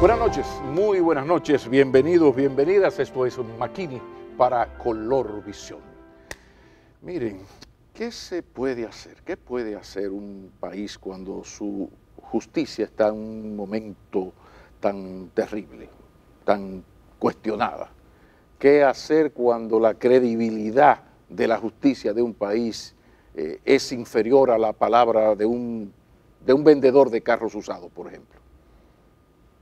Buenas noches, muy buenas noches, bienvenidos, bienvenidas. Esto es Makini para Color Visión. Miren, ¿qué se puede hacer? ¿Qué puede hacer un país cuando su justicia está en un momento tan terrible, tan cuestionada? ¿Qué hacer cuando la credibilidad de la justicia de un país es inferior a la palabra de un vendedor de carros usados, por ejemplo?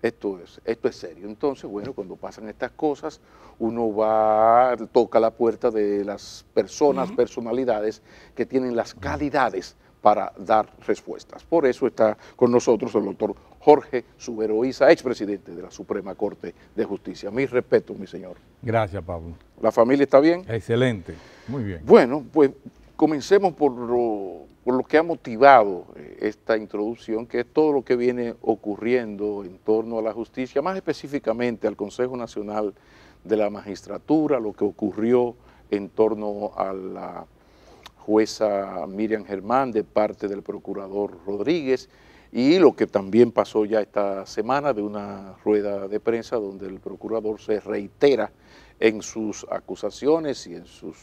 Esto es serio. Entonces, bueno, cuando pasan estas cosas, uno va, toca la puerta de las personas, personalidades que tienen las calidades para dar respuestas. Por eso está con nosotros el doctor Jorge Subero Isa, expresidente de la Suprema Corte de Justicia. Mi respeto, mi señor. Gracias, Pablo. ¿La familia está bien? Excelente, muy bien. Bueno, pues comencemos por lo que ha motivado esta introducción, que es todo lo que viene ocurriendo en torno a la justicia, más específicamente al Consejo Nacional de la Magistratura, lo que ocurrió en torno a la jueza Miriam Germán de parte del procurador Rodríguez, y lo que también pasó ya esta semana de una rueda de prensa donde el procurador se reitera en sus acusaciones y en sus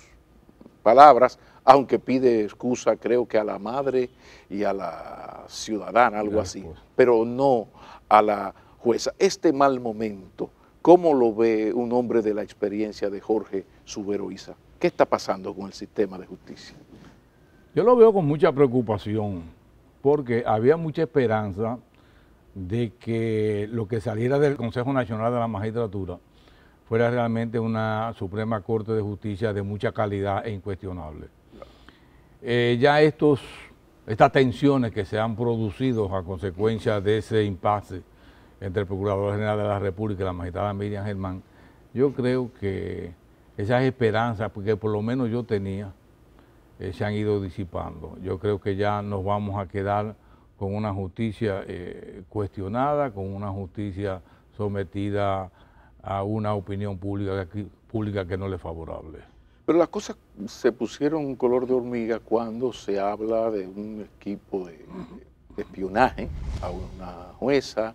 palabras, aunque pide excusa, creo que a la madre y a la ciudadana, algo así, pero no a la jueza. Este mal momento, ¿cómo lo ve un hombre de la experiencia de Jorge Subero Isa? ¿Qué está pasando con el sistema de justicia? Yo lo veo con mucha preocupación, porque había mucha esperanza de que lo que saliera del Consejo Nacional de la Magistratura fuera realmente una Suprema Corte de Justicia de mucha calidad e incuestionable. Ya estas tensiones que se han producido a consecuencia de ese impasse entre el Procurador General de la República y la magistrada Miriam Germán, yo creo que esas esperanzas, porque por lo menos yo tenía, se han ido disipando. Yo creo que ya nos vamos a quedar con una justicia cuestionada, con una justicia sometida a una opinión pública que no le es favorable. Pero las cosas se pusieron color de hormiga cuando se habla de un equipo de espionaje a una jueza,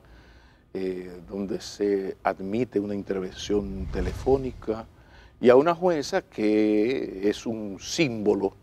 donde se admite una intervención telefónica, y a una jueza que es un símbolo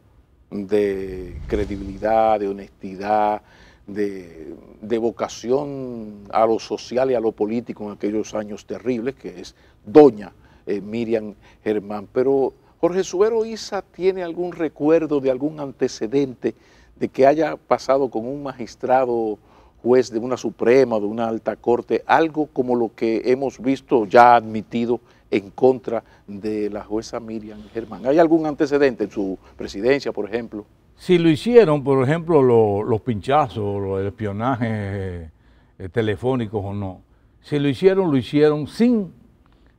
de credibilidad, de honestidad, de vocación a lo social y a lo político en aquellos años terribles, que es doña Miriam Germán. Pero Jorge Subero Isa tiene algún recuerdo de algún antecedente de que haya pasado con un magistrado juez de una Suprema, de una alta corte, algo como lo que hemos visto ya admitido en contra de la jueza Miriam Germán. ¿Hay algún antecedente en su presidencia, por ejemplo? Si lo hicieron, por ejemplo, los pinchazos, el espionaje telefónicos o no, si lo hicieron sin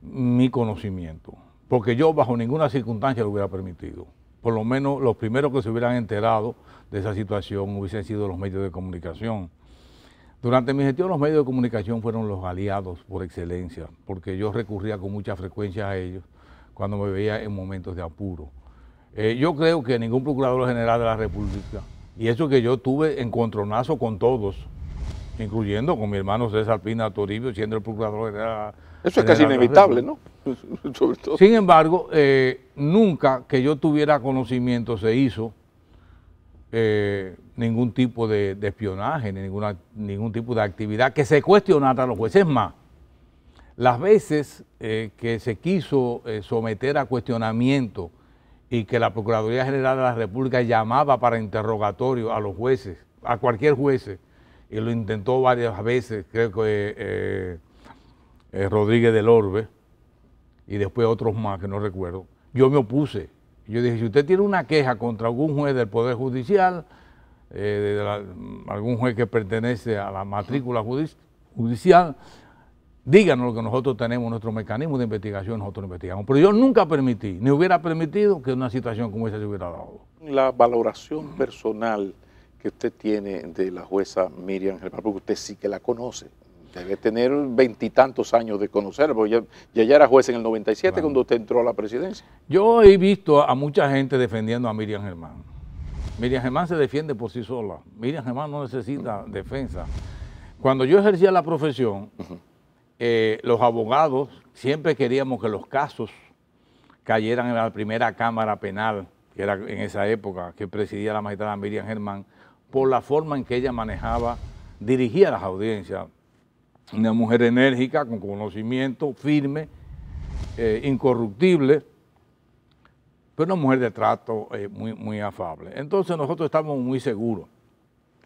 mi conocimiento, porque yo bajo ninguna circunstancia lo hubiera permitido. Por lo menos los primeros que se hubieran enterado de esa situación hubiesen sido los medios de comunicación. Durante mi gestión los medios de comunicación fueron los aliados por excelencia, porque yo recurría con mucha frecuencia a ellos cuando me veía en momentos de apuro. Yo creo que ningún Procurador General de la República, y eso que yo tuve encontronazo con todos, incluyendo con mi hermano César Pina Toribio, siendo el Procurador General. Eso es casi inevitable, ¿no? Sobre todo. Sin embargo, nunca que yo tuviera conocimiento se hizo ningún tipo de espionaje, ningún tipo de actividad que se cuestionara a los jueces. Es más, las veces que se quiso someter a cuestionamiento y que la Procuraduría General de la República llamaba para interrogatorio a los jueces, a cualquier juez, y lo intentó varias veces, creo que Rodríguez del Orbe, y después otros más que no recuerdo, yo me opuse. Yo dije, si usted tiene una queja contra algún juez del Poder Judicial, algún juez que pertenece a la matrícula judicial, díganos lo que nosotros tenemos, nuestro mecanismo de investigación, nosotros investigamos. Pero yo nunca permití, ni hubiera permitido que una situación como esa se hubiera dado. La valoración personal que usted tiene de la jueza Miriam Germán, porque usted sí que la conoce, debe tener veintitantos años de conocerla, porque ya era juez en el 97 claro, cuando usted entró a la presidencia. Yo he visto a mucha gente defendiendo a Miriam Germán. Miriam Germán se defiende por sí sola. Miriam Germán no necesita defensa. Cuando yo ejercía la profesión, los abogados siempre queríamos que los casos cayeran en la primera Cámara Penal, que era en esa época, que presidía la magistrada Miriam Germán, por la forma en que ella manejaba, dirigía las audiencias. Una mujer enérgica, con conocimiento, firme, incorruptible, pero una mujer de trato muy afable. Entonces nosotros estábamos muy seguros.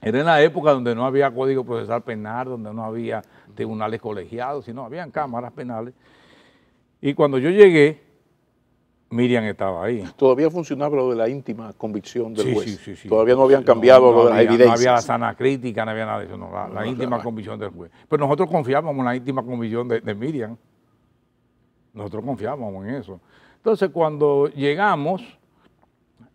Era en la época donde no había Código Procesal Penal, donde no había tribunales colegiados, sino habían cámaras penales. Y cuando yo llegué, Miriam estaba ahí. Todavía funcionaba lo de la íntima convicción del juez. Sí. Todavía no habían cambiado lo de las evidencias. No había la sana crítica, no había nada de eso, no, la íntima convicción del juez. Pero nosotros confiábamos en la íntima convicción de Miriam. Nosotros confiábamos en eso. Entonces, cuando llegamos,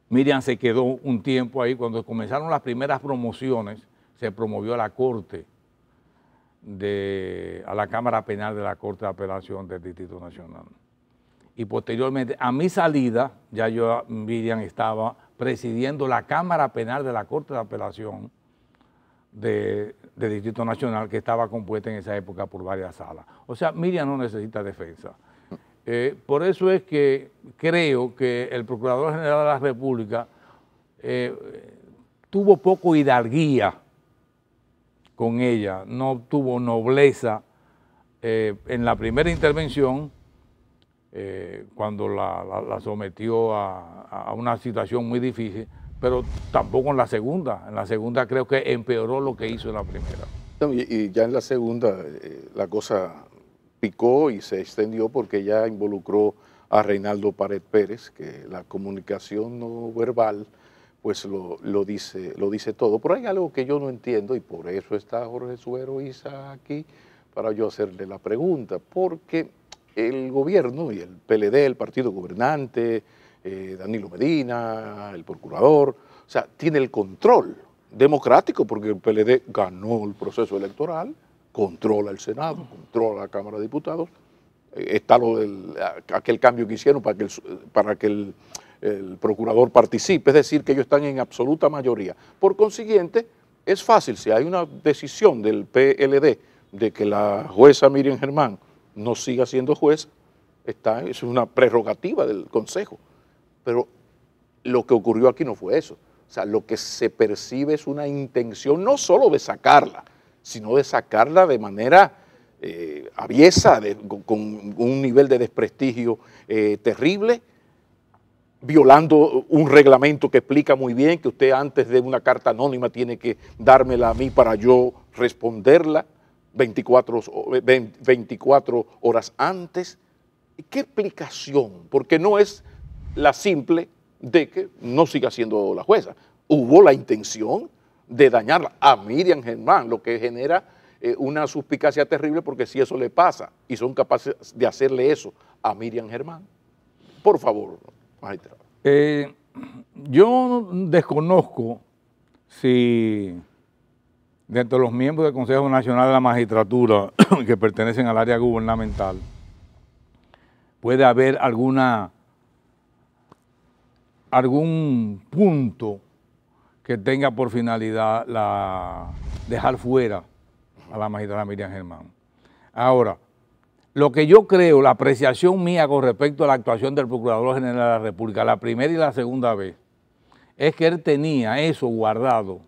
Miriam se quedó un tiempo ahí. Cuando comenzaron las primeras promociones, se promovió a la Corte, a la Cámara Penal de la Corte de Apelación del Distrito Nacional. Y posteriormente, a mi salida, ya Miriam estaba presidiendo la Cámara Penal de la Corte de Apelación del Distrito Nacional, que estaba compuesta en esa época por varias salas. O sea, Miriam no necesita defensa. Por eso es que creo que el Procurador General de la República tuvo poco hidalguía con ella, no tuvo nobleza en la primera intervención, cuando la sometió a una situación muy difícil, pero tampoco en la segunda. En la segunda creo que empeoró lo que hizo en la primera. Y ya en la segunda la cosa picó y se extendió porque ya involucró a Reinaldo Pared Pérez, que la comunicación no verbal pues lo dice todo. Pero hay algo que yo no entiendo y por eso está Jorge Suero Isa aquí para yo hacerle la pregunta, porque el gobierno y el PLD, el partido gobernante, Danilo Medina, el procurador, o sea, tiene el control democrático porque el PLD ganó el proceso electoral, controla el Senado, controla la Cámara de Diputados, está aquel cambio que hicieron para que el procurador participe, es decir, que ellos están en absoluta mayoría. Por consiguiente, es fácil, si hay una decisión del PLD de que la jueza Miriam Germán no siga siendo juez, es una prerrogativa del Consejo. Pero lo que ocurrió aquí no fue eso. O sea, lo que se percibe es una intención no solo de sacarla, sino de sacarla de manera aviesa, con un nivel de desprestigio terrible, violando un reglamento que explica muy bien que usted antes de una carta anónima tiene que dármela a mí para yo responderla 24 horas antes. ¿Qué explicación? Porque no es la simple de que no siga siendo la jueza. Hubo la intención de dañarla a Miriam Germán, lo que genera una suspicacia terrible, porque si eso le pasa y son capaces de hacerle eso a Miriam Germán, por favor, magistrado. Yo desconozco si dentro de los miembros del Consejo Nacional de la Magistratura que pertenecen al área gubernamental puede haber algún punto que tenga por finalidad dejar fuera a la magistrada Miriam Germán. Ahora, lo que yo creo, la apreciación mía con respecto a la actuación del Procurador General de la República, la primera y la segunda vez, es que él tenía eso guardado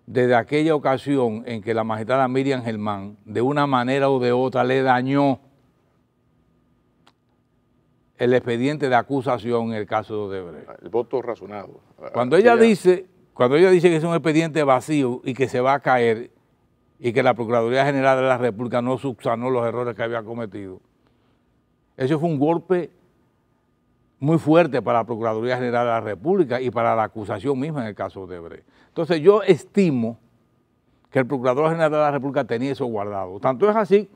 desde aquella ocasión en que la magistrada Miriam Germán, de una manera o de otra, le dañó el expediente de acusación en el caso de Odebrecht. El voto razonado. Cuando ella dice que es un expediente vacío y que se va a caer y que la Procuraduría General de la República no subsanó los errores que había cometido, eso fue un golpe muy fuerte para la Procuraduría General de la República y para la acusación misma en el caso de Odebrecht. Entonces yo estimo que el Procurador General de la República tenía eso guardado. Tanto es así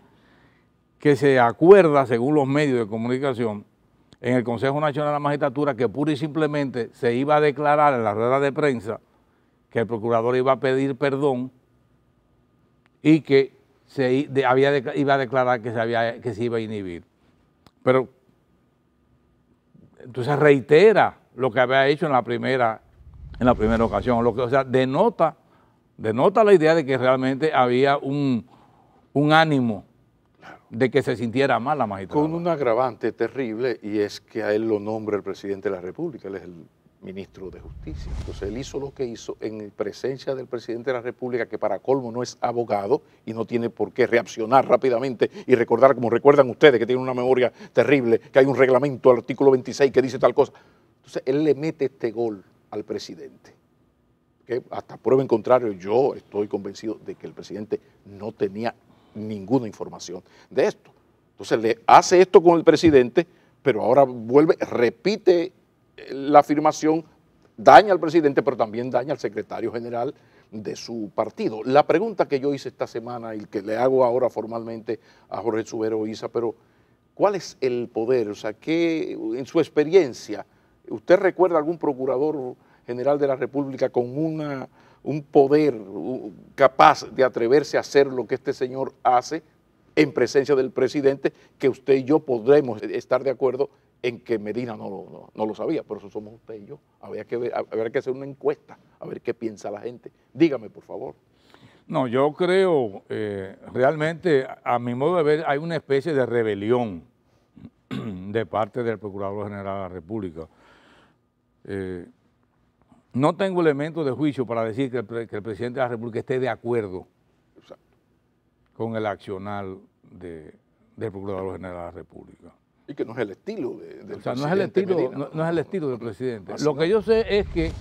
que se acuerda, según los medios de comunicación, en el Consejo Nacional de la Magistratura, que pura y simplemente se iba a declarar en la rueda de prensa que el procurador iba a pedir perdón y que iba a declarar que se iba a inhibir. Pero entonces reitera lo que había hecho en la primera ocasión, o sea, denota la idea de que realmente había un ánimo de que se sintiera mal la magistrada. Con un agravante terrible, y es que a él lo nombra el presidente de la República, él es el ministro de Justicia. Entonces él hizo lo que hizo en presencia del presidente de la República, que para colmo no es abogado y no tiene por qué reaccionar rápidamente y recordar, como recuerdan ustedes, que tienen una memoria terrible, que hay un reglamento, el artículo 26, que dice tal cosa. Entonces él le mete este gol al presidente, que hasta prueba en contrario, yo estoy convencido de que el presidente no tenía ninguna información de esto. Entonces le hace esto con el presidente, pero ahora vuelve, repite la afirmación, daña al presidente, pero también daña al secretario general de su partido. La pregunta que yo hice esta semana y que le hago ahora formalmente a Jorge Subero Isa, pero ¿cuál es el poder? O sea, ¿qué, en su experiencia, usted recuerda algún procurador general de la República con un poder capaz de atreverse a hacer lo que este señor hace en presencia del presidente, que usted y yo podremos estar de acuerdo en que Medina no lo sabía? Por eso somos usted y yo. Habría que hacer una encuesta, a ver qué piensa la gente. Dígame, por favor. No, yo creo, realmente, a mi modo de ver, hay una especie de rebelión de parte del Procurador General de la República. No tengo elementos de juicio para decir que el presidente de la República esté de acuerdo con el accionar del Procurador General de la República. Y que no es el estilo del presidente. O sea, no es el estilo del presidente. Lo que yo sé es que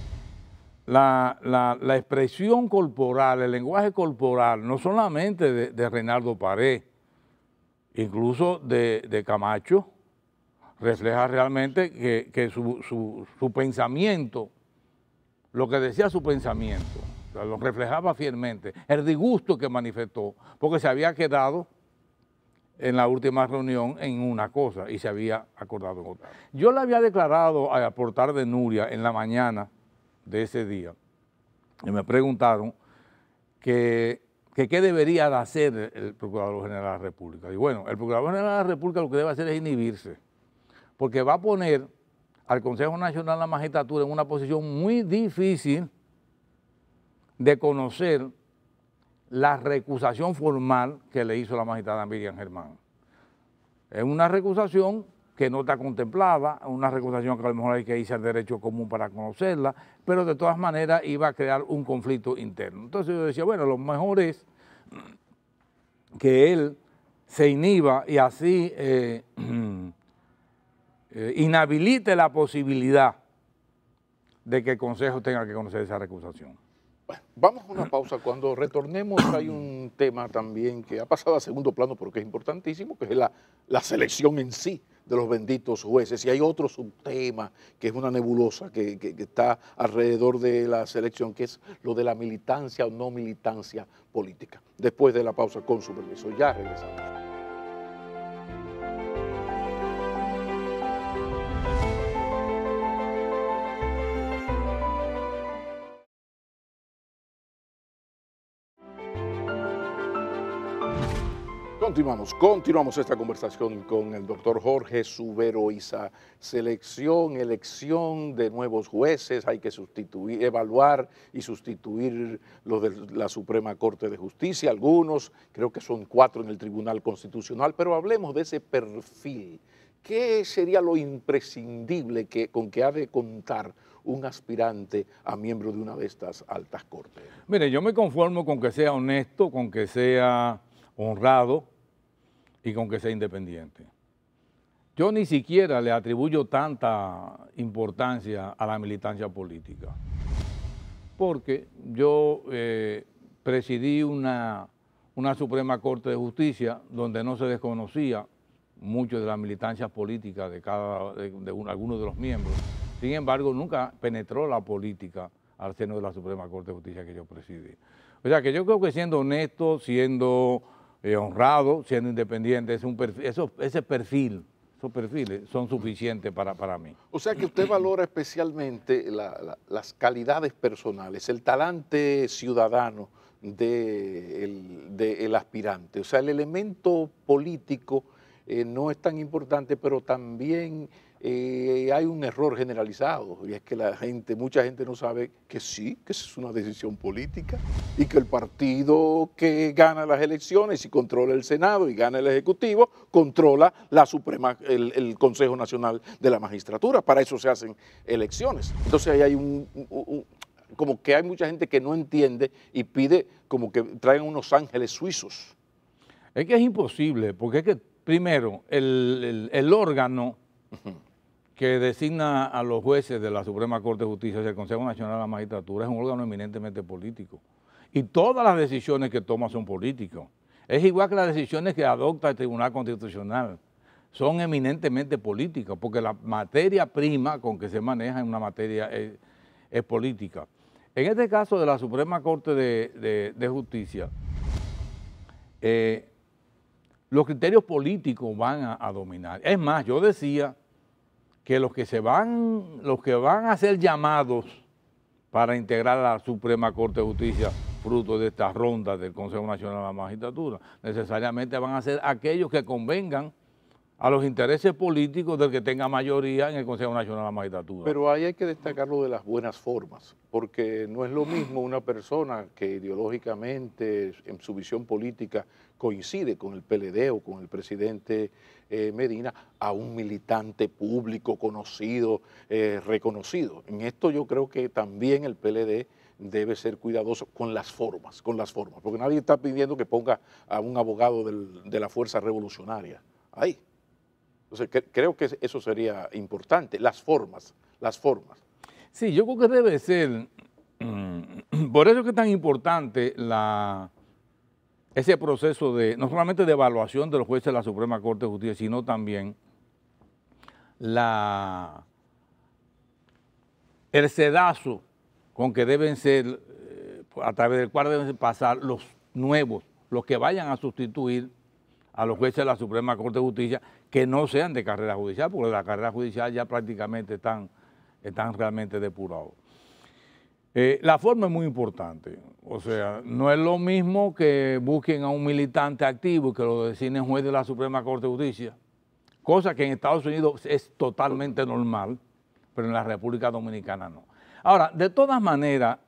la expresión corporal, el lenguaje corporal, no solamente de Reinaldo Pared, incluso de Camacho, refleja realmente que su pensamiento, lo que decía su pensamiento, o sea, lo reflejaba fielmente, el disgusto que manifestó, porque se había quedado en la última reunión en una cosa y se había acordado en otra. Yo le había declarado al portal de Nuria en la mañana de ese día, y me preguntaron que qué debería de hacer el Procurador General de la República. Y bueno, el Procurador General de la República lo que debe hacer es inhibirse, porque va a poner al Consejo Nacional de la Magistratura en una posición muy difícil de conocer la recusación formal que le hizo la magistrada Miriam Germán. Es una recusación que no está contemplada, una recusación que a lo mejor hay que irse al derecho común para conocerla, pero de todas maneras iba a crear un conflicto interno. Entonces yo decía, bueno, lo mejor es que él se inhiba y así inhabilite la posibilidad de que el Consejo tenga que conocer esa recusación. Bueno, vamos a una pausa. Cuando retornemos hay un tema también que ha pasado a segundo plano porque es importantísimo, que es la selección en sí de los benditos jueces. Y hay otro subtema que es una nebulosa que está alrededor de la selección, que es lo de la militancia o no militancia política. Después de la pausa, con su permiso. Ya regresamos. Continuamos esta conversación con el doctor Jorge Subero Isa. Selección, elección de nuevos jueces, hay que sustituir, evaluar y sustituir los de la Suprema Corte de Justicia, algunos, creo que son 4 en el Tribunal Constitucional, pero hablemos de ese perfil. ¿Qué sería lo imprescindible con que ha de contar un aspirante a miembro de una de estas altas cortes? Mire, yo me conformo con que sea honesto, con que sea honrado y con que sea independiente. Yo ni siquiera le atribuyo tanta importancia a la militancia política, porque yo presidí una Suprema Corte de Justicia donde no se desconocía mucho de la militancia política de algunos de los miembros. Sin embargo, nunca penetró la política al seno de la Suprema Corte de Justicia que yo presidí. O sea que yo creo que siendo honesto, siendo honrado, siendo independiente, esos perfiles son suficientes para mí. O sea que usted valora especialmente las calidades personales, el talante ciudadano del aspirante. O sea, el elemento político no es tan importante, pero también hay un error generalizado, y es que mucha gente no sabe que sí, que eso es una decisión política, y que el partido que gana las elecciones y controla el Senado y gana el Ejecutivo, controla el Consejo Nacional de la Magistratura. Para eso se hacen elecciones. Entonces ahí hay como que hay mucha gente que no entiende y pide como que traigan unos ángeles suizos. Es que es imposible, porque es que primero el órgano que designa a los jueces de la Suprema Corte de Justicia, el Consejo Nacional de la Magistratura, es un órgano eminentemente político. Y todas las decisiones que toma son políticas. Es igual que las decisiones que adopta el Tribunal Constitucional. Son eminentemente políticas, porque la materia prima con que se maneja en una materia es política. En este caso de la Suprema Corte de Justicia, los criterios políticos van a dominar. Es más, yo decía que los que van a ser llamados para integrar a la Suprema Corte de Justicia, fruto de esta ronda del Consejo Nacional de la Magistratura, necesariamente van a ser aquellos que convengan a los intereses políticos del que tenga mayoría en el Consejo Nacional de la Magistratura. Pero ahí hay que destacar lo de las buenas formas, porque no es lo mismo una persona que ideológicamente en su visión política coincide con el PLD o con el presidente Medina, a un militante público conocido, reconocido. En esto yo creo que también el PLD debe ser cuidadoso con las formas, porque nadie está pidiendo que ponga a un abogado de la fuerza revolucionaria ahí. Entonces, creo que eso sería importante, las formas. Sí, yo creo que debe ser, por eso es que es tan importante ese proceso no solamente de evaluación de los jueces de la Suprema Corte de Justicia, sino también el sedazo con que deben ser, a través del cual deben pasar los nuevos, los que vayan a sustituir a los jueces de la Suprema Corte de Justicia, que no sean de carrera judicial, porque la carrera judicial ya prácticamente están realmente depurados. La forma es muy importante, o sea, no es lo mismo que busquen a un militante activo y que lo designen juez de la Suprema Corte de Justicia, cosa que en Estados Unidos es totalmente normal, pero en la República Dominicana no. Ahora, de todas maneras,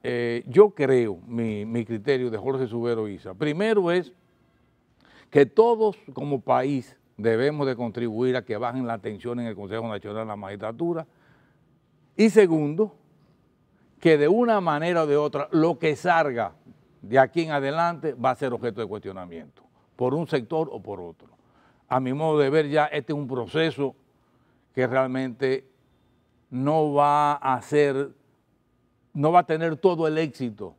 yo creo, mi criterio de Jorge Subero Isa, primero es que todos como país debemos de contribuir a que bajen la tensión en el Consejo Nacional de la Magistratura. Y segundo, que de una manera o de otra, lo que salga de aquí en adelante va a ser objeto de cuestionamiento, por un sector o por otro. A mi modo de ver, ya este es un proceso que realmente no va a tener todo el éxito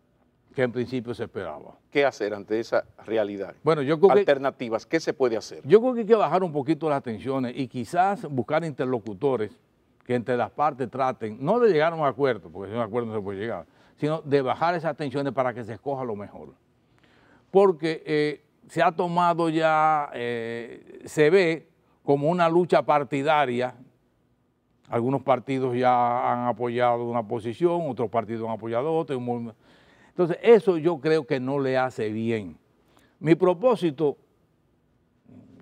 que en principio se esperaba. ¿Qué hacer ante esa realidad? Bueno, yo creo alternativas, ¿qué se puede hacer? Yo creo que hay que bajar un poquito las tensiones y quizás buscar interlocutores que entre las partes traten, no de llegar a un acuerdo, porque sin un acuerdo no se puede llegar, sino de bajar esas tensiones para que se escoja lo mejor. Porque se ha tomado ya, se ve como una lucha partidaria. Algunos partidos ya han apoyado una posición, otros partidos han apoyado otra. Entonces, eso yo creo que no le hace bien. Mi propósito,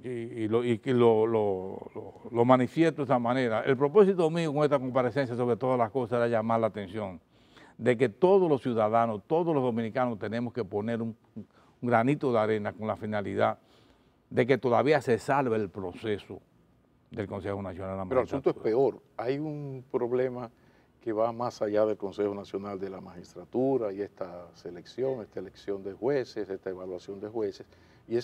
y lo manifiesto de esta manera, el propósito mío con esta comparecencia sobre todas las cosas era llamar la atención de que todos los ciudadanos, todos los dominicanos tenemos que poner un granito de arena con la finalidad de que todavía se salve el proceso del Consejo Nacional de la Magistratura. Pero el asunto es peor, hay un problema que va más allá del Consejo Nacional de la Magistratura y esta elección de jueces, esta evaluación de jueces, y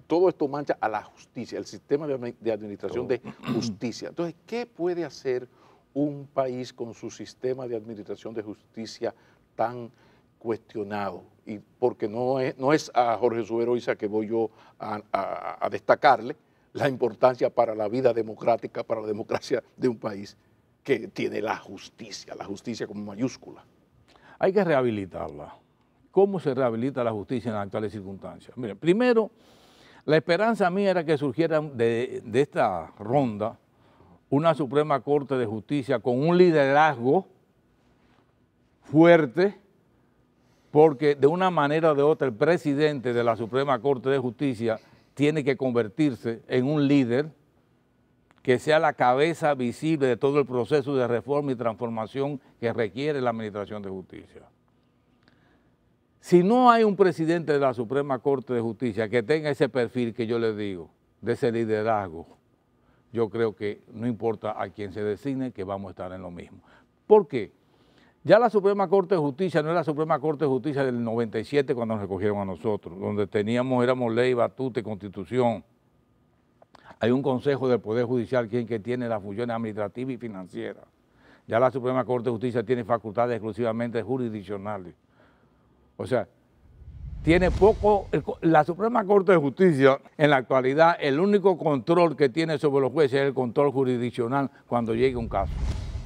todo esto mancha a la justicia, el sistema de administración de justicia. Entonces, ¿qué puede hacer un país con su sistema de administración de justicia tan cuestionado? Y porque no es a Jorge Subero Isa que voy yo a destacarle la importancia para la vida democrática, para la democracia de un país que tiene la justicia como mayúscula. Hay que rehabilitarla. ¿Cómo se rehabilita la justicia en las actuales circunstancias? Mire, primero, la esperanza mía era que surgiera de esta ronda una Suprema Corte de Justicia con un liderazgo fuerte, porque de una manera o de otra el presidente de la Suprema Corte de Justicia tiene que convertirse en un líder que sea la cabeza visible de todo el proceso de reforma y transformación que requiere la Administración de Justicia. Si no hay un presidente de la Suprema Corte de Justicia que tenga ese perfil que yo les digo, de ese liderazgo, yo creo que no importa a quién se designe, que vamos a estar en lo mismo. ¿Por qué? Ya la Suprema Corte de Justicia no es la Suprema Corte de Justicia del 97 cuando nos recogieron a nosotros, donde éramos ley, batuta y constitución. Hay un Consejo del Poder Judicial que tiene las funciones administrativas y financieras. Ya la Suprema Corte de Justicia tiene facultades exclusivamente jurisdiccionales. O sea, tiene poco, la Suprema Corte de Justicia en la actualidad, el único control que tiene sobre los jueces es el control jurisdiccional cuando llegue un caso.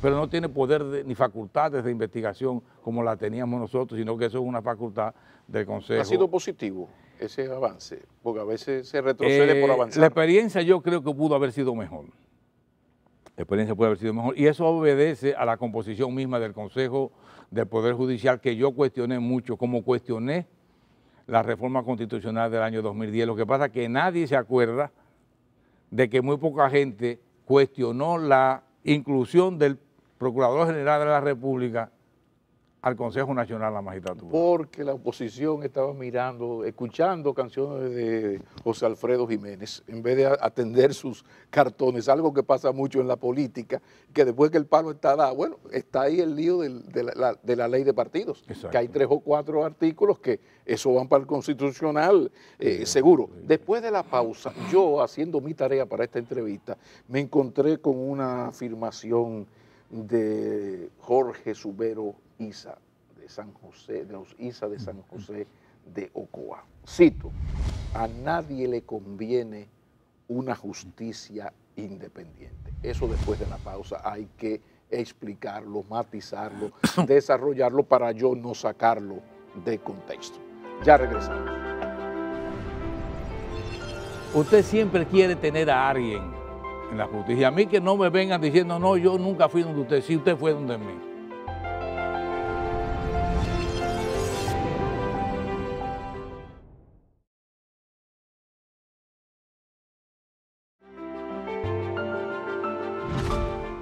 Pero no tiene poder ni facultades de investigación como la teníamos nosotros, sino que eso es una facultad del Consejo. ¿Ha sido positivo ese avance? Porque a veces se retrocede por avanzar. La experiencia yo creo que pudo haber sido mejor. La experiencia puede haber sido mejor. Y eso obedece a la composición misma del Consejo del Poder Judicial, que yo cuestioné mucho, como cuestioné la reforma constitucional del año 2010. Lo que pasa es que nadie se acuerda de que muy poca gente cuestionó la inclusión del Procurador General de la República al Consejo Nacional de la Magistratura. Porque la oposición estaba mirando, escuchando canciones de José Alfredo Jiménez, en vez de atender sus cartones, algo que pasa mucho en la política, que después que el palo está dado, bueno, está ahí el lío de la ley de partidos, exacto, que hay 3 o 4 artículos que eso van para el constitucional, seguro. Después de la pausa, yo haciendo mi tarea para esta entrevista, me encontré con una afirmación de Jorge Subero Isa de San José, de los Isa de San José de Ocoa. Cito: a nadie le conviene una justicia independiente. Eso después de la pausa hay que explicarlo, matizarlo, desarrollarlo para yo no sacarlo de contexto. Ya regresamos. Usted siempre quiere tener a alguien en la justicia. A mí que no me vengan diciendo, no, yo nunca fui donde usted, sí, usted fue donde mí.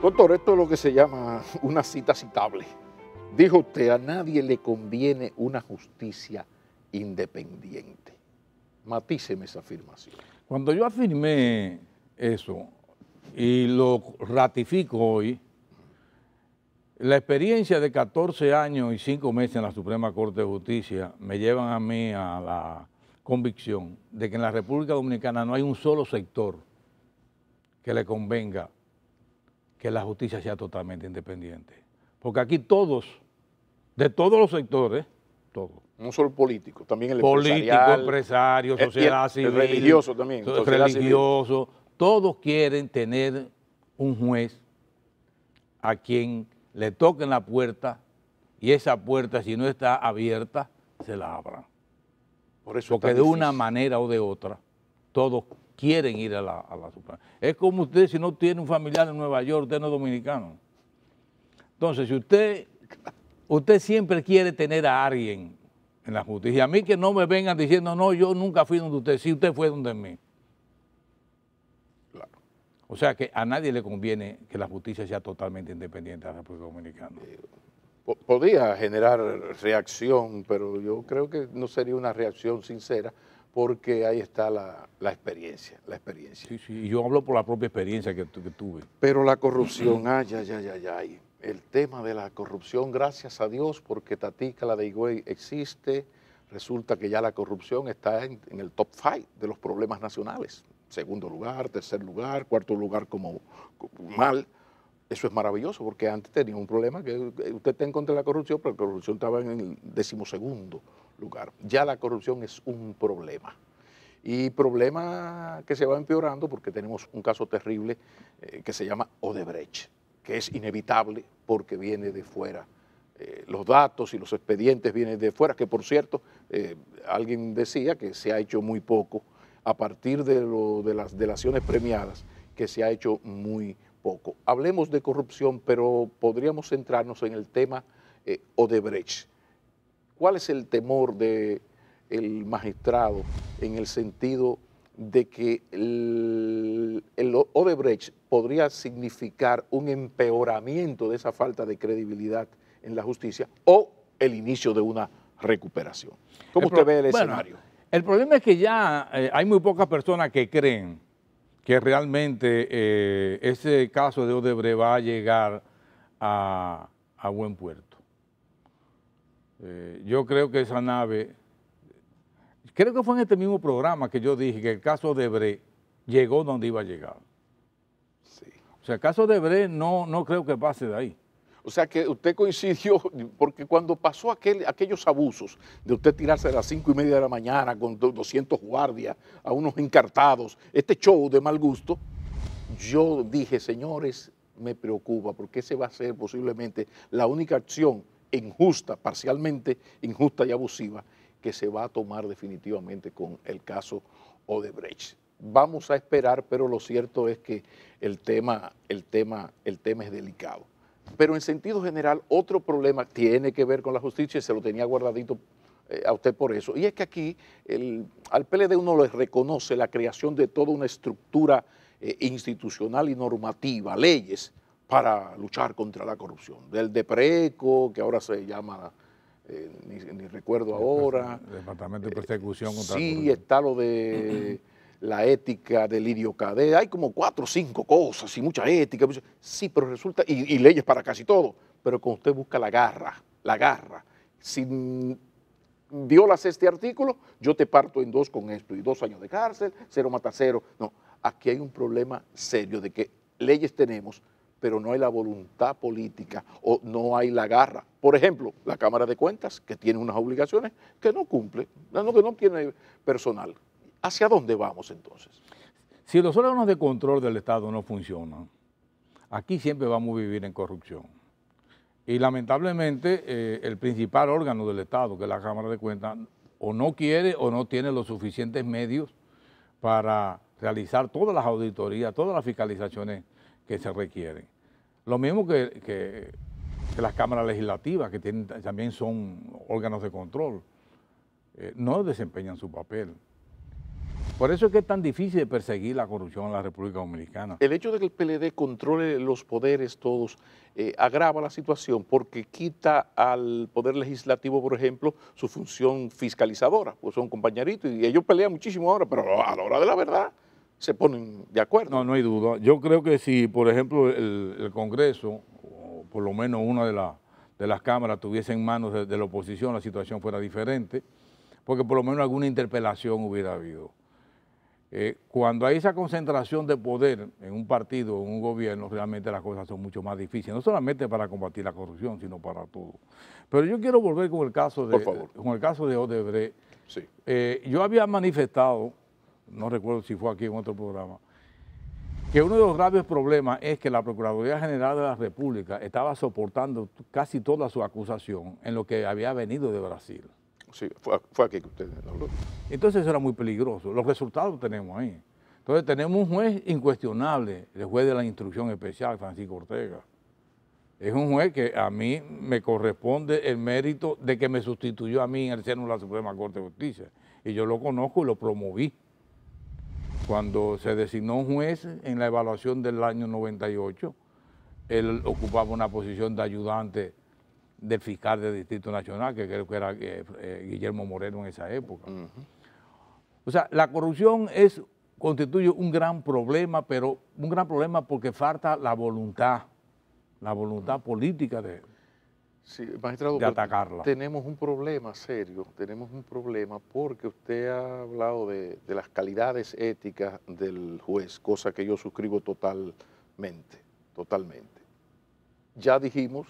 Doctor, esto es lo que se llama una cita citable. Dijo usted, a nadie le conviene una justicia independiente. Matíceme esa afirmación. Cuando yo afirmé eso y lo ratifico hoy, la experiencia de 14 años y 5 meses en la Suprema Corte de Justicia me llevan a mí a la convicción de que en la República Dominicana no hay un solo sector que le convenga que la justicia sea totalmente independiente. Porque aquí todos, de todos los sectores, todos. No solo político, también el político, empresario, sociedad civil. El religioso también. Religioso, todos quieren tener un juez a quien le toquen la puerta y esa puerta, si no está abierta, se la abran. Por eso porque de una manera o de otra, todos quieren ir a la Suprema. Es como usted, si no tiene un familiar en Nueva York, usted no es dominicano. Entonces, si usted siempre quiere tener a alguien en la justicia, a mí que no me vengan diciendo, no, yo nunca fui donde usted, sí, usted fue donde mí. Claro. O sea que a nadie le conviene que la justicia sea totalmente independiente de la República Dominicana. Podría generar reacción, pero yo creo que no sería una reacción sincera, porque ahí está la experiencia. Sí, sí, y yo hablo por la propia experiencia que tuve. Pero la corrupción, ay. El tema de la corrupción, gracias a Dios, porque Tatica, la de Higüey, existe. Resulta que ya la corrupción está en el top 5 de los problemas nacionales. 2º lugar, 3er lugar, 4º lugar como mal. Eso es maravilloso, porque antes tenía un problema que usted está en contra de la corrupción, pero la corrupción estaba en el 12º lugar. Ya la corrupción es un problema. Y problema que se va empeorando porque tenemos un caso terrible que se llama Odebrecht, que es inevitable porque viene de fuera. Los datos y los expedientes vienen de fuera, que por cierto, alguien decía que se ha hecho muy poco a partir de las delaciones premiadas, que se ha hecho muy poco. Hablemos de corrupción, pero podríamos centrarnos en el tema Odebrecht. ¿Cuál es el temor del magistrado en el sentido de que el Odebrecht podría significar un empeoramiento de esa falta de credibilidad en la justicia o el inicio de una recuperación. ¿Cómo usted ve el escenario? El problema es que ya hay muy pocas personas que creen que realmente ese caso de Odebrecht va a llegar a buen puerto. Yo creo que esa nave, creo que fue en este mismo programa que yo dije que el caso de Odebrecht llegó donde iba a llegar. Sí. O sea, el caso de Odebrecht no creo que pase de ahí. O sea que usted coincidió, porque cuando pasó aquellos abusos de usted tirarse a las 5:30 de la mañana con 200 guardias, a unos encartados, este show de mal gusto, yo dije, señores, me preocupa porque ese va a ser posiblemente la única acción injusta, parcialmente injusta y abusiva, que se va a tomar definitivamente con el caso Odebrecht. Vamos a esperar, pero lo cierto es que el tema es delicado. Pero en sentido general, otro problema tiene que ver con la justicia y se lo tenía guardadito a usted por eso. Y es que aquí al PLD uno le reconoce la creación de toda una estructura institucional y normativa, leyes para luchar contra la corrupción. Del DEPRECO, que ahora se llama, ni recuerdo ahora. Departamento de Persecución contra la Corrupción. Sí, Corrupción. está lo de la ética del Lidio Cadet, hay como 4 o 5 cosas y mucha ética, sí, pero resulta, y leyes para casi todo, pero cuando usted busca la garra, si violas este artículo, yo te parto en 2 con esto, y 2 años de cárcel, 0 mata 0, no, aquí hay un problema serio de que leyes tenemos, pero no hay la voluntad política o no hay la garra. Por ejemplo, la Cámara de Cuentas, que tiene unas obligaciones que no cumple, que no tiene personal. ¿Hacia dónde vamos entonces? Si los órganos de control del Estado no funcionan, aquí siempre vamos a vivir en corrupción. Y lamentablemente el principal órgano del Estado, que es la Cámara de Cuentas, o no quiere o no tiene los suficientes medios para realizar todas las auditorías, todas las fiscalizaciones que se requieren. Lo mismo que las cámaras legislativas, que también son órganos de control, no desempeñan su papel. Por eso es que es tan difícil de perseguir la corrupción en la República Dominicana. El hecho de que el PLD controle los poderes todos agrava la situación porque quita al Poder Legislativo, por ejemplo, su función fiscalizadora, pues son compañeritos y ellos pelean muchísimo ahora, pero a la hora de la verdad se ponen de acuerdo. No hay duda. Yo creo que si, por ejemplo, el Congreso, o por lo menos una de las cámaras tuviese en manos de la oposición, la situación fuera diferente, porque por lo menos alguna interpelación hubiera habido. Cuando hay esa concentración de poder en un partido, en un gobierno, realmente las cosas son mucho más difíciles, no solamente para combatir la corrupción, sino para todo. Pero yo quiero volver con el caso de Odebrecht. Sí. Yo había manifestado, no recuerdo si fue aquí en otro programa, que uno de los graves problemas es que la Procuraduría General de la República estaba soportando casi toda su acusación en lo que había venido de Brasil. Sí, fue aquí que usted habló. Entonces eso era muy peligroso. Los resultados los tenemos ahí. Entonces tenemos un juez incuestionable, el juez de la instrucción especial, Francisco Ortega. Es un juez que a mí me corresponde el mérito de que me sustituyó a mí en el seno de la Suprema Corte de Justicia. Y yo lo conozco y lo promoví. Cuando se designó un juez en la evaluación del año 98, él ocupaba una posición de ayudante del fiscal del Distrito Nacional, que creo que era Guillermo Moreno en esa época. O sea, la corrupción constituye un gran problema, pero un gran problema porque falta la voluntad política de magistrado, atacarla. Tenemos un problema serio, porque usted ha hablado de las calidades éticas del juez, cosa que yo suscribo totalmente. Ya dijimos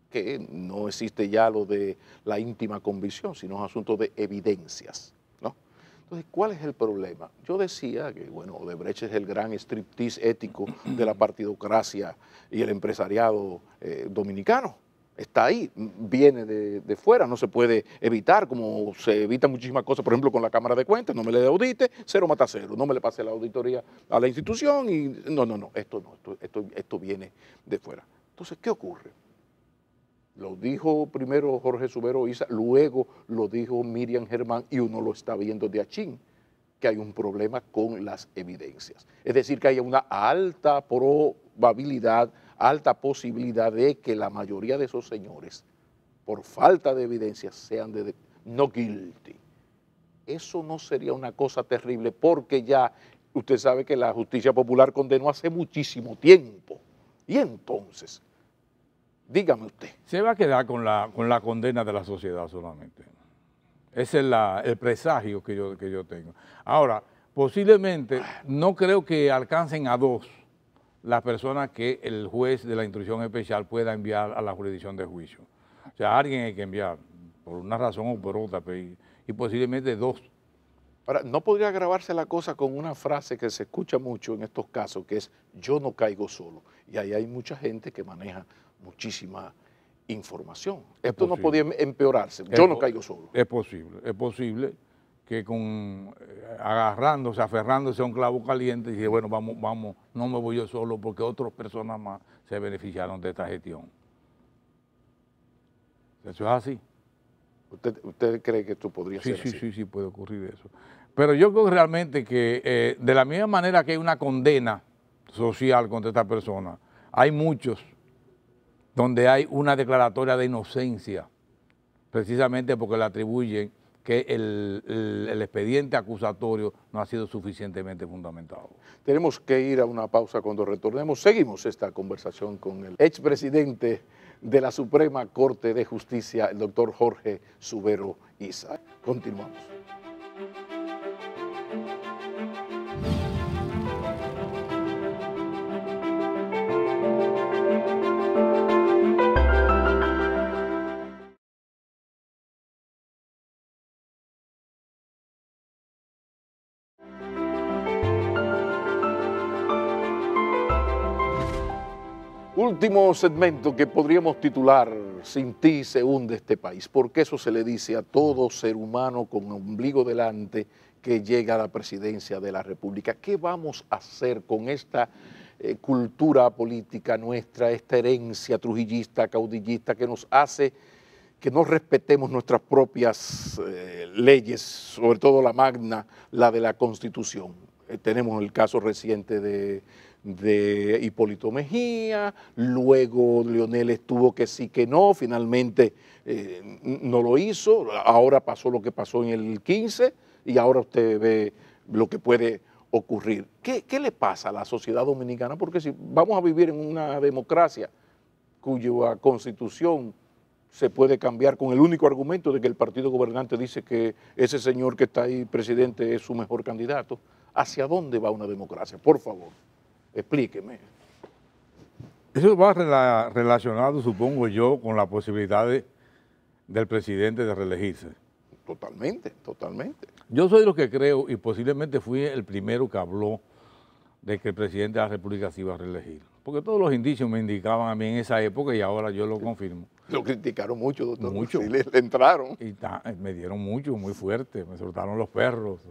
que no existe ya lo de la íntima convicción, sino es asunto de evidencias, ¿no? Entonces, ¿cuál es el problema? Yo decía que, bueno, Odebrecht es el gran striptease ético de la partidocracia y el empresariado dominicano. Está ahí, viene de fuera, no se puede evitar, como se evitan muchísimas cosas, por ejemplo, con la Cámara de Cuentas, no me le audite, 0 mata 0, no me le pase la auditoría a la institución y esto viene de fuera. Entonces, ¿qué ocurre? Lo dijo primero Jorge Subero Isa, luego lo dijo Miriam Germán y uno lo está viendo de achín. que hay un problema con las evidencias. Es decir, que haya una alta probabilidad, alta posibilidad de que la mayoría de esos señores, por falta de evidencias, sean de no guilty. Eso no sería una cosa terrible, porque ya usted sabe que la justicia popular condenó hace muchísimo tiempo. Y entonces, dígame usted. Se va a quedar con la condena de la sociedad solamente. Ese es el presagio que yo tengo. Ahora, posiblemente no creo que alcancen a 2 las personas que el juez de la instrucción especial pueda enviar a la jurisdicción de juicio. O sea, alguien hay que enviar, por una razón o por otra, y posiblemente 2. Ahora, ¿no podría agravarse la cosa con una frase que se escucha mucho en estos casos, que es yo no caigo solo? Y ahí hay mucha gente que maneja muchísima información. Esto no podía empeorarse, yo no caigo solo. Es posible que aferrándose a un clavo caliente, y dice, bueno, vamos, no me voy yo solo porque otras personas más se beneficiaron de esta gestión. Eso es así. ¿Usted cree que esto podría ser así? Sí, puede ocurrir eso. Pero yo creo realmente que de la misma manera que hay una condena social contra esta persona, hay muchos donde hay una declaratoria de inocencia, precisamente porque le atribuyen que el expediente acusatorio no ha sido suficientemente fundamentado. Tenemos que ir a una pausa. Cuando retornemos seguimos esta conversación con el expresidente de la Suprema Corte de Justicia, el doctor Jorge Subero Isa. Continuamos. Último segmento que podríamos titular Sin ti se hunde este país, porque eso se le dice a todo ser humano con ombligo delante que llega a la presidencia de la República. ¿Qué vamos a hacer con esta cultura política nuestra, esta herencia trujillista, caudillista, que nos hace que no respetemos nuestras propias leyes, sobre todo la magna, la de la Constitución? Tenemos el caso reciente de Hipólito Mejía, luego Leonel estuvo que sí que no, finalmente no lo hizo, ahora pasó lo que pasó en el 15 y ahora usted ve lo que puede ocurrir. ¿Qué le pasa a la sociedad dominicana? Porque si vamos a vivir en una democracia cuya constitución se puede cambiar con el único argumento de que el partido gobernante dice que ese señor que está ahí presidente es su mejor candidato, ¿hacia dónde va una democracia? Por favor, explíqueme. Eso va relacionado, supongo yo, con la posibilidad del presidente de reelegirse. Totalmente, totalmente. Yo soy de los que creo, y posiblemente fui el primero que habló de que el presidente de la República se iba a reelegir. Porque todos los indicios me indicaban a mí en esa época y ahora yo lo confirmo. Lo criticaron mucho, doctor. Mucho. Sí, le entraron. Y me dieron mucho, muy fuerte. Me soltaron los perros,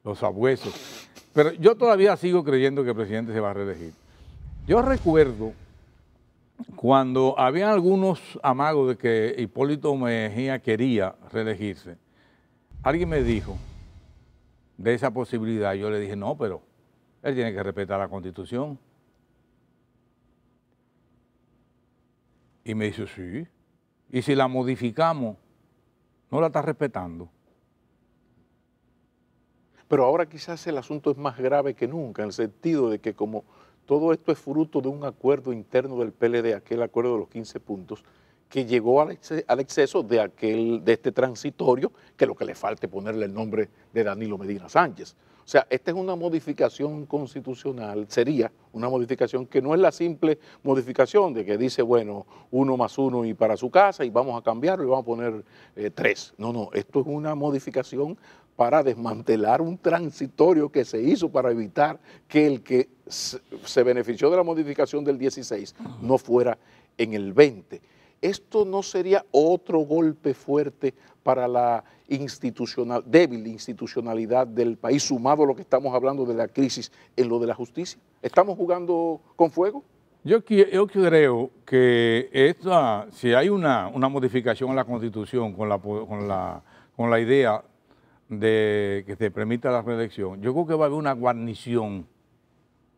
los sabuesos. Pero yo todavía sigo creyendo que el presidente se va a reelegir. Yo recuerdo cuando había algunos amagos de que Hipólito Mejía quería reelegirse. Alguien me dijo de esa posibilidad. Yo le dije, no, pero él tiene que respetar la Constitución. Y me dice, sí. Y si la modificamos, no la está respetando. Pero ahora quizás el asunto es más grave que nunca, en el sentido de que como todo esto es fruto de un acuerdo interno del PLD, aquel acuerdo de los 15 puntos, que llegó al exceso de este transitorio, que lo que le falta es ponerle el nombre de Danilo Medina Sánchez. O sea, esta es una modificación constitucional, sería una modificación que no es la simple modificación de que dice, bueno, 1 más 1 y para su casa y vamos a cambiarlo y vamos a poner 3. No, esto es una modificación para desmantelar un transitorio que se hizo para evitar que el que se benefició de la modificación del 16 no fuera en el 20. ¿Esto no sería otro golpe fuerte para la débil institucionalidad del país, sumado a lo que estamos hablando de la crisis en lo de la justicia? ¿Estamos jugando con fuego? Yo creo que si hay una modificación en la Constitución con la idea de que se permita la reelección, yo creo que va a haber una guarnición,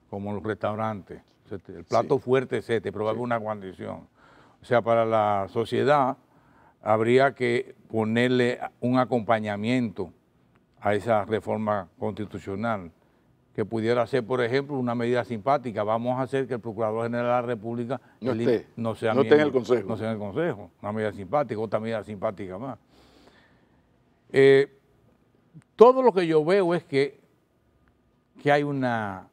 como en los restaurantes. El plato fuerte es este, pero va a haber una guarnición. O sea, para la sociedad habría que ponerle un acompañamiento a esa reforma constitucional, que pudiera ser, por ejemplo, una medida simpática. Vamos a hacer que el Procurador General de la República no esté en el Consejo. No sea en el Consejo. Una medida simpática, otra medida simpática más. Todo lo que yo veo es que hay bueno,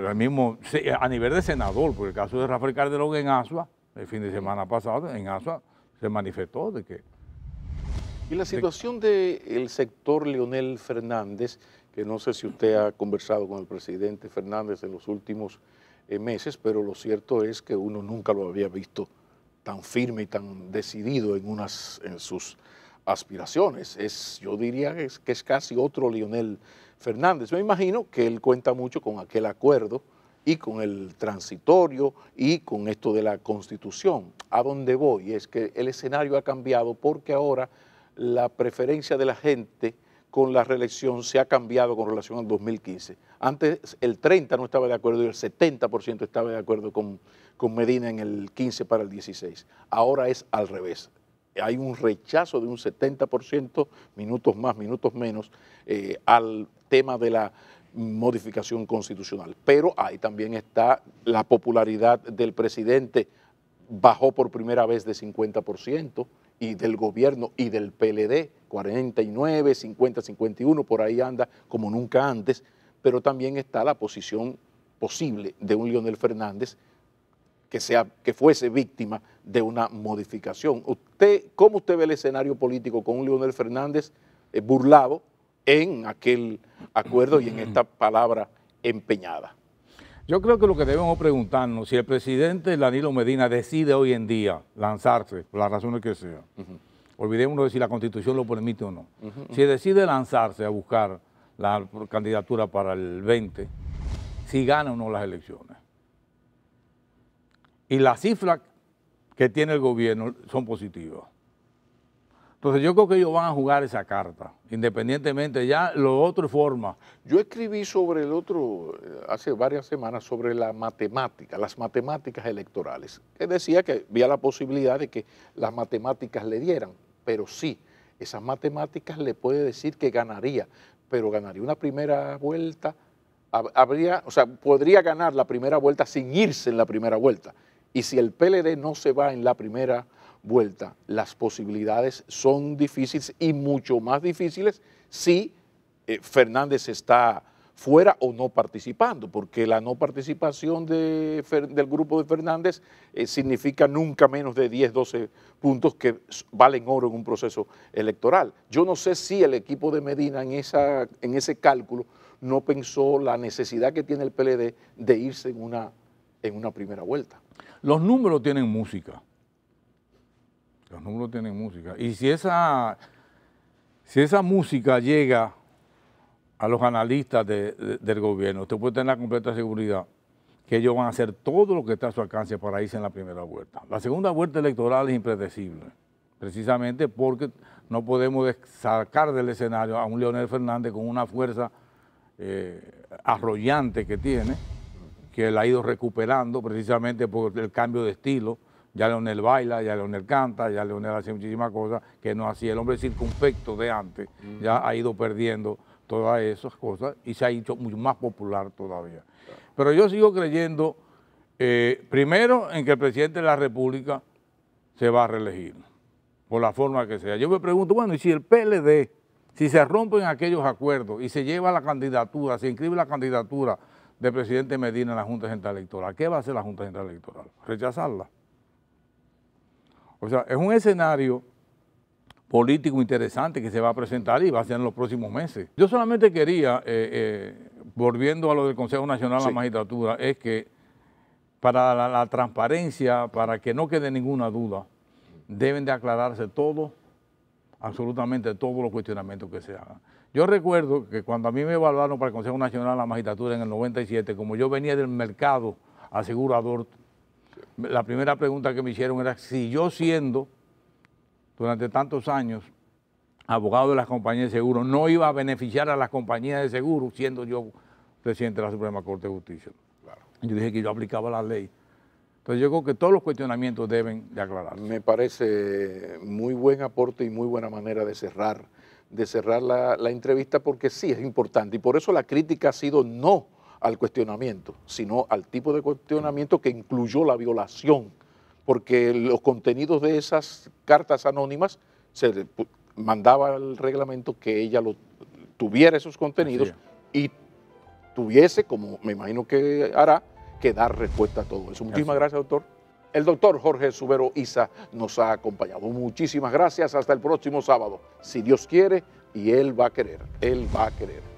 el mismo, a nivel de senador, por el caso de Rafael Calderón en Asua, el fin de semana pasado, en Asua, se manifestó de que... Y la situación del sector Leonel Fernández, que no sé si usted ha conversado con el presidente Fernández en los últimos meses, pero lo cierto es que uno nunca lo había visto tan firme y tan decidido en sus aspiraciones. Yo diría que es casi otro Leonel Fernández. Me imagino que él cuenta mucho con aquel acuerdo y con el transitorio y con esto de la Constitución. A donde voy es que el escenario ha cambiado porque ahora la preferencia de la gente con la reelección se ha cambiado con relación al 2015. Antes el 30% no estaba de acuerdo y el 70% estaba de acuerdo con Medina en el 15 para el 16. Ahora es al revés. Hay un rechazo de un 70%, minutos más, minutos menos, al tema de la modificación constitucional. Pero ahí también está la popularidad del presidente, bajó por primera vez de 50%, y del gobierno y del PLD, 49, 50, 51, por ahí anda como nunca antes, pero también está la posición posible de un Leonel Fernández que fuese víctima de una modificación. ¿Cómo usted ve el escenario político con un Leonel Fernández burlado en aquel acuerdo y en esta palabra empeñada? Yo creo que lo que debemos preguntarnos, si el presidente Danilo Medina decide hoy en día lanzarse, por las razones que sea, olvidémonos de si la Constitución lo permite o no, si decide lanzarse a buscar la candidatura para el 20, si gana o no las elecciones. Y las cifras que tiene el gobierno son positivas. Entonces yo creo que ellos van a jugar esa carta, independientemente, ya lo otro es forma. Yo escribí sobre el otro, hace varias semanas, sobre las matemáticas electorales, que decía que había la posibilidad de que las matemáticas le dieran, pero sí, esas matemáticas le puede decir que ganaría, pero ganaría una primera vuelta, podría ganar la primera vuelta sin irse en la primera vuelta. Y si el PLD no se va en la primera vuelta, las posibilidades son difíciles y mucho más difíciles si Fernández está fuera o no participando, porque la no participación del grupo de Fernández significa nunca menos de 10, 12 puntos que valen oro en un proceso electoral. Yo no sé si el equipo de Medina en ese cálculo no pensó la necesidad que tiene el PLD de irse en una primera vuelta. Los números tienen música. Los números tienen música. Y si esa música llega a los analistas del gobierno, usted puede tener la completa seguridad que ellos van a hacer todo lo que está a su alcance para irse en la primera vuelta. La segunda vuelta electoral es impredecible, precisamente porque no podemos sacar del escenario a un Leonel Fernández con una fuerza arrollante que tiene, que él ha ido recuperando precisamente por el cambio de estilo. Ya Leonel baila, ya Leonel canta, ya Leonel hace muchísimas cosas que no hacía. El hombre circunspecto de antes ya ha ido perdiendo todas esas cosas y se ha hecho mucho más popular todavía. Pero yo sigo creyendo, primero, en que el presidente de la República se va a reelegir, por la forma que sea. Yo me pregunto, bueno, y si el PLD, si se rompen aquellos acuerdos y se lleva la candidatura, se inscribe la candidatura del presidente Medina en la Junta Central Electoral, ¿qué va a hacer la Junta Central Electoral? ¿Rechazarla? O sea, es un escenario político interesante que se va a presentar y va a ser en los próximos meses. Yo solamente quería, volviendo a lo del Consejo Nacional de la Magistratura, es que para la transparencia, para que no quede ninguna duda, deben de aclararse todo, absolutamente todos los cuestionamientos que se hagan. Yo recuerdo que cuando a mí me evaluaron para el Consejo Nacional de la Magistratura en el 97, como yo venía del mercado asegurador, la primera pregunta que me hicieron era si yo siendo, durante tantos años, abogado de las compañías de seguro, no iba a beneficiar a las compañías de seguro, siendo yo presidente de la Suprema Corte de Justicia. Claro. Yo dije que yo aplicaba la ley. Entonces yo creo que todos los cuestionamientos deben de aclararse. Me parece muy buen aporte y muy buena manera de cerrar la entrevista, porque sí es importante, y por eso la crítica ha sido no al cuestionamiento, sino al tipo de cuestionamiento que incluyó la violación, porque los contenidos de esas cartas anónimas se mandaba al reglamento que ella tuviera esos contenidos y tuviese, como me imagino que hará, que dar respuesta a todo eso. Muchísimas gracias, doctor. El doctor Jorge Subero Isa nos ha acompañado. Muchísimas gracias. Hasta el próximo sábado. Si Dios quiere, y Él va a querer. Él va a querer.